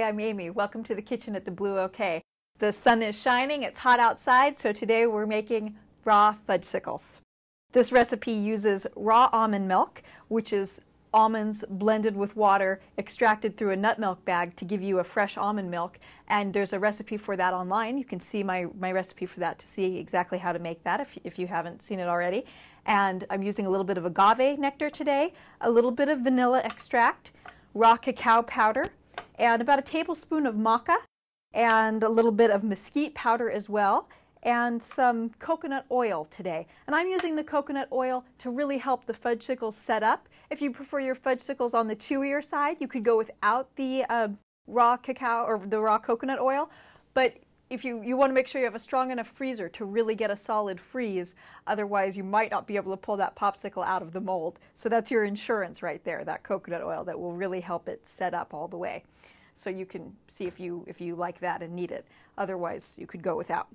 I'm Amy. Welcome to the kitchen at the Blue OK. The sun is shining, it's hot outside, so today we're making raw fudgesicles. This recipe uses raw almond milk, which is almonds blended with water, extracted through a nut milk bag to give you a fresh almond milk. And there's a recipe for that online. You can see my recipe for that to see exactly how to make that if you haven't seen it already. And I'm using a little bit of agave nectar today, a little bit of vanilla extract, raw cacao powder, and about a tablespoon of maca, and a little bit of mesquite powder as well, and some coconut oil today. And I'm using the coconut oil to really help the fudgesicles set up. If you prefer your fudgesicles on the chewier side, you could go without the raw cacao or the raw coconut oil. But if you want to make sure you have a strong enough freezer to really get a solid freeze, otherwise you might not be able to pull that popsicle out of the mold. So that's your insurance right there, that coconut oil that will really help it set up all the way. So you can see if you like that and need it. Otherwise you could go without.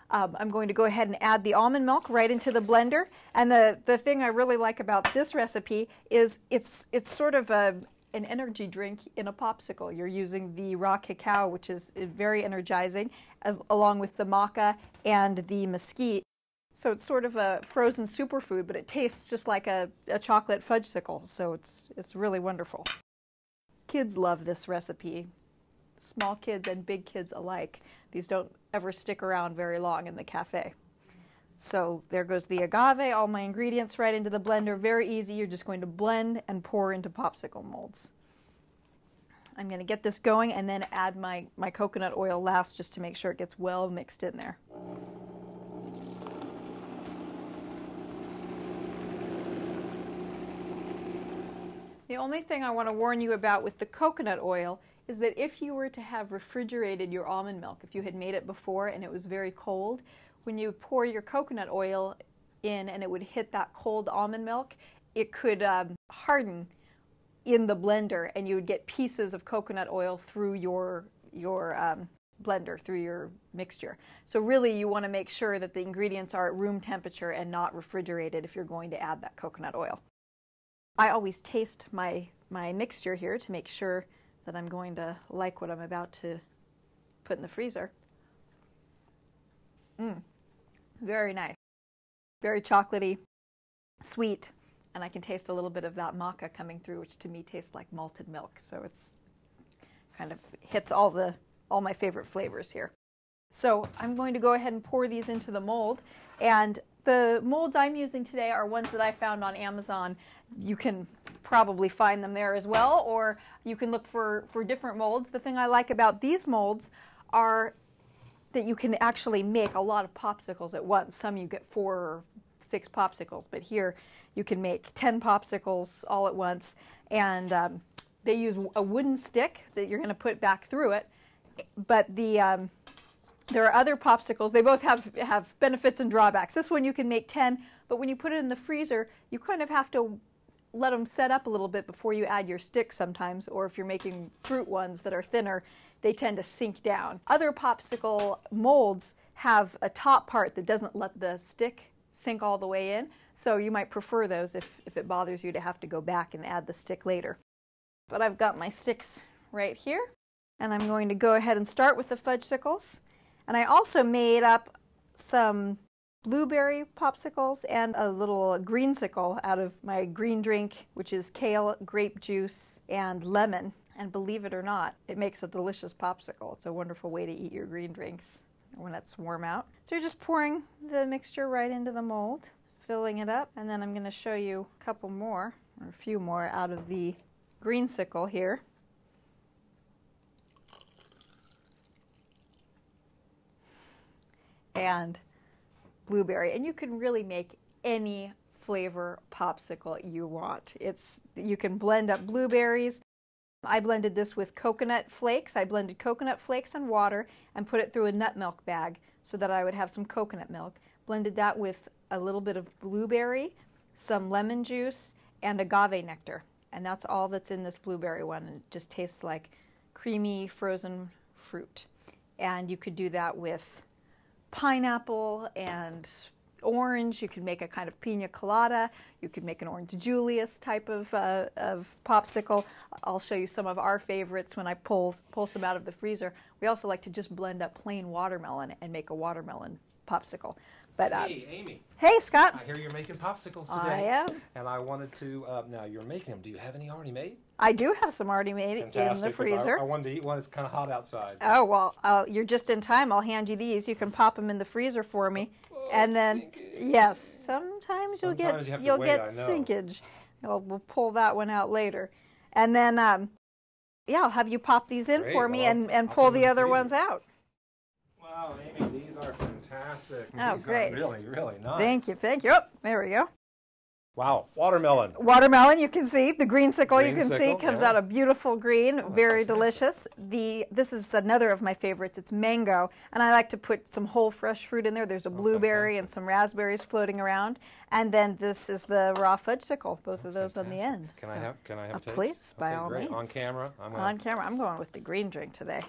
I'm going to go ahead and add the almond milk right into the blender. And the thing I really like about this recipe is it's sort of an energy drink in a popsicle. You're using the raw cacao, which is very energizing, along with the maca and the mesquite. So it's sort of a frozen superfood, but it tastes just like a chocolate fudgesicle. So it's really wonderful. Kids love this recipe. Small kids and big kids alike. These don't ever stick around very long in the cafe. So there goes the agave, all my ingredients right into the blender. Very easy. You're just going to blend and pour into popsicle molds. I'm going to get this going and then add my coconut oil last just to make sure it gets well mixed in there. The only thing I want to warn you about with the coconut oil is that if you were to have refrigerated your almond milk, if you had made it before and it was very cold, when you pour your coconut oil in and it would hit that cold almond milk, it could harden in the blender and you would get pieces of coconut oil through your blender, through your mixture. So really you want to make sure that the ingredients are at room temperature and not refrigerated if you're going to add that coconut oil. I always taste my mixture here to make sure that I'm going to like what I'm about to put in the freezer. Very nice. Very chocolatey, sweet, and I can taste a little bit of that maca coming through, which to me tastes like malted milk. So it's kind of hits all my favorite flavors here. So I'm going to go ahead and pour these into the mold, and the molds I'm using today are ones that I found on Amazon. You can probably find them there as well, or you can look for different molds. The thing I like about these molds are that you can actually make a lot of popsicles at once. Some you get 4 or 6 popsicles, but here you can make 10 popsicles all at once. And they use a wooden stick that you're going to put back through it. But there are other popsicles. They both have benefits and drawbacks. This one you can make 10, but when you put it in the freezer, you kind of have to let them set up a little bit before you add your stick sometimes, or if you're making fruit ones that are thinner, they tend to sink down. Other popsicle molds have a top part that doesn't let the stick sink all the way in, so you might prefer those if it bothers you to have to go back and add the stick later. But I've got my sticks right here, and I'm going to go ahead and start with the fudgesicles. And I also made up some blueberry popsicles and a little greensicle out of my green drink, which is kale, grape juice, and lemon. And believe it or not, it makes a delicious popsicle. It's a wonderful way to eat your green drinks when it's warm out. So you're just pouring the mixture right into the mold, filling it up, and then I'm going to show you a couple more, or a few more, out of the greensicle here. And blueberry, and you can really make any flavor popsicle you want. You can blend up blueberries. I blended this with coconut flakes. I blended coconut flakes and water and put it through a nut milk bag so that I would have some coconut milk. Blended that with a little bit of blueberry, some lemon juice, and agave nectar. And that's all that's in this blueberry one. And it just tastes like creamy frozen fruit. And you could do that with pineapple and orange. You can make a kind of pina colada. You could make an orange Julius type of popsicle. I'll show you some of our favorites when I pull some out of the freezer. We also like to just blend up plain watermelon and make a watermelon popsicle. But, hey, Amy. Hey, Scott. I hear you're making popsicles today. I am. And I wanted to, now you're making them. Do you have any already made? I do have some already made Fantastic, in the freezer. I wanted to eat one. It's kind of hot outside. Oh, well, you're just in time. I'll hand you these. You can pop them in the freezer for me. And then, yes, sometimes you'll get sinkage. We'll pull that one out later. And then, yeah, I'll have you pop these in for me and pull the other ones out. Wow, Amy, these are fantastic. Oh, these great. Are really, really nice. Thank you, thank you. Oh, there we go. Wow, watermelon. Watermelon, you can see. The greensicle, you can see, Greensicle, comes yeah. out a beautiful green, very fantastic. delicious. This is another of my favorites. It's mango, and I like to put some whole fresh fruit in there. There's a blueberry and some raspberries floating around, and then this is the raw fudgesicle. Both of those on the end. Can I have a taste? Please, by all great. means. On camera. On camera. I'm going with the green drink today.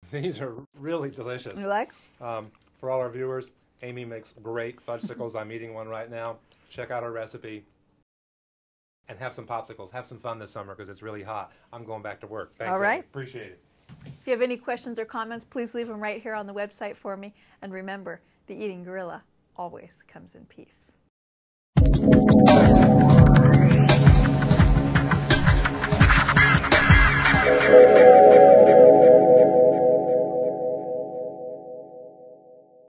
These are really delicious. You like? For all our viewers, Amy makes great fudgesicles. I'm eating one right now. Check out her recipe and have some popsicles. Have some fun this summer because it's really hot. I'm going back to work. Thanks, all right. Amy. Appreciate it. If you have any questions or comments, please leave them right here on the website for me. And remember, the eating gorilla always comes in peace.